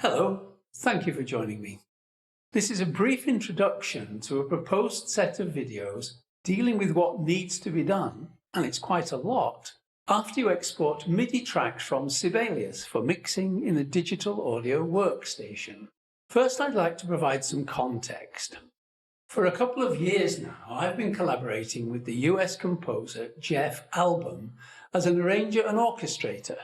Hello, thank you for joining me. This is a brief introduction to a proposed set of videos dealing with what needs to be done, and it's quite a lot, after you export MIDI tracks from Sibelius for mixing in a digital audio workstation. First, I'd like to provide some context. For a couple of years now, I've been collaborating with the US composer Jeff Album as an arranger and orchestrator.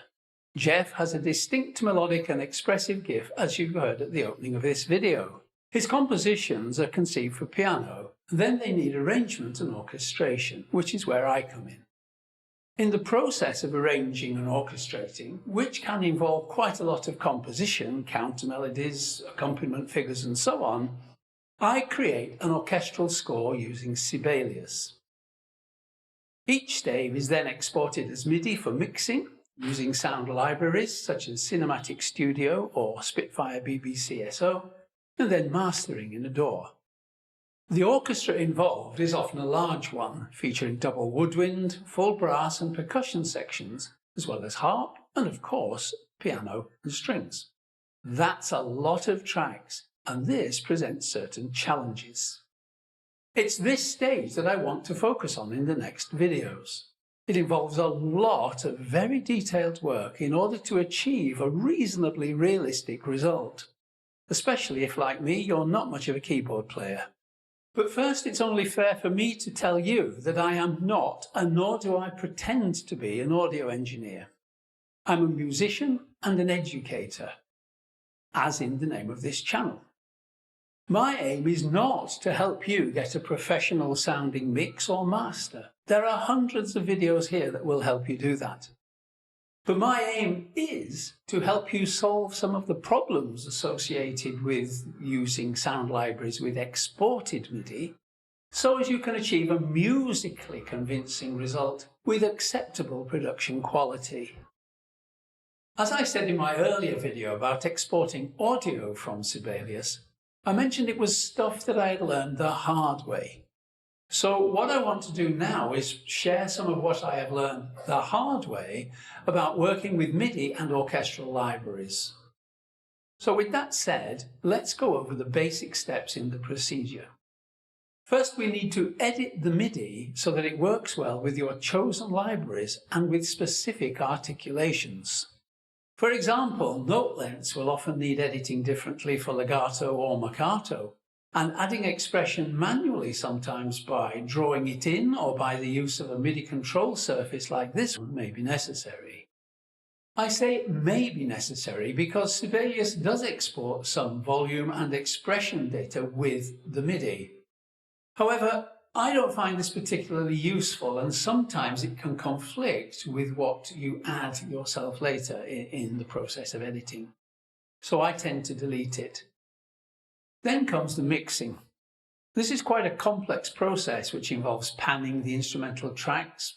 Jeff has a distinct melodic and expressive gift, as you heard at the opening of this video. His compositions are conceived for piano, and then they need arrangement and orchestration, which is where I come in. In the process of arranging and orchestrating, which can involve quite a lot of composition, counter melodies, accompaniment figures and so on, I create an orchestral score using Sibelius. Each stave is then exported as MIDI for mixing, using sound libraries such as Cinematic Studio or Spitfire BBCSO, and then mastering in a DAW. The orchestra involved is often a large one, featuring double woodwind, full brass and percussion sections, as well as harp and, of course, piano and strings. That's a lot of tracks, and this presents certain challenges. It's this stage that I want to focus on in the next videos. It involves a lot of very detailed work in order to achieve a reasonably realistic result, especially if, like me, you're not much of a keyboard player. But first, it's only fair for me to tell you that I am not, and nor do I pretend to be, an audio engineer. I'm a musician and an educator, as in the name of this channel. My aim is not to help you get a professional sounding mix or master. There are hundreds of videos here that will help you do that. But my aim is to help you solve some of the problems associated with using sound libraries with exported MIDI, so as you can achieve a musically convincing result with acceptable production quality. As I said in my earlier video about exporting audio from Sibelius, I mentioned it was stuff that I had learned the hard way. So what I want to do now is share some of what I have learned the hard way about working with MIDI and orchestral libraries. So with that said, let's go over the basic steps in the procedure. First, we need to edit the MIDI so that it works well with your chosen libraries and with specific articulations. For example, note lengths will often need editing differently for legato or marcato, and adding expression manually sometimes by drawing it in or by the use of a MIDI control surface like this one may be necessary. I say may be necessary because Sibelius does export some volume and expression data with the MIDI. However, I don't find this particularly useful, and sometimes it can conflict with what you add yourself later in the process of editing. So I tend to delete it. Then comes the mixing. This is quite a complex process which involves panning the instrumental tracks,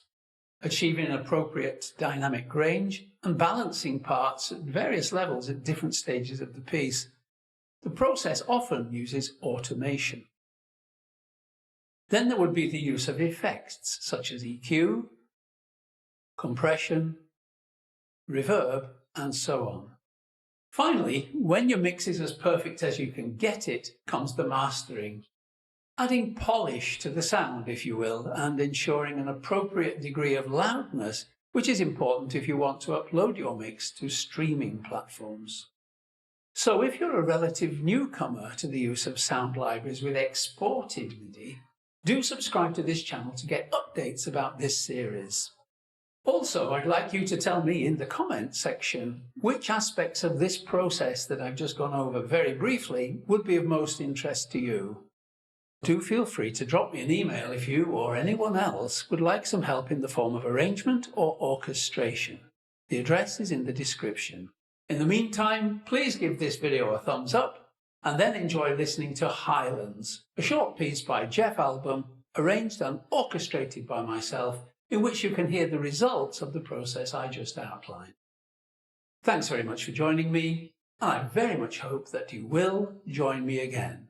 achieving an appropriate dynamic range, and balancing parts at various levels at different stages of the piece. The process often uses automation. Then there would be the use of effects such as EQ, compression, reverb, and so on. Finally, when your mix is as perfect as you can get it, comes the mastering, adding polish to the sound, if you will, and ensuring an appropriate degree of loudness, which is important if you want to upload your mix to streaming platforms. So if you're a relative newcomer to the use of sound libraries with exported MIDI, do subscribe to this channel to get updates about this series. Also, I'd like you to tell me in the comments section which aspects of this process that I've just gone over very briefly would be of most interest to you. Do feel free to drop me an email if you or anyone else would like some help in the form of arrangement or orchestration. The address is in the description. In the meantime, please give this video a thumbs up and then enjoy listening to Highlands, a short piece by Jeff Album, arranged and orchestrated by myself, in which you can hear the results of the process I just outlined. Thanks very much for joining me, and I very much hope that you will join me again.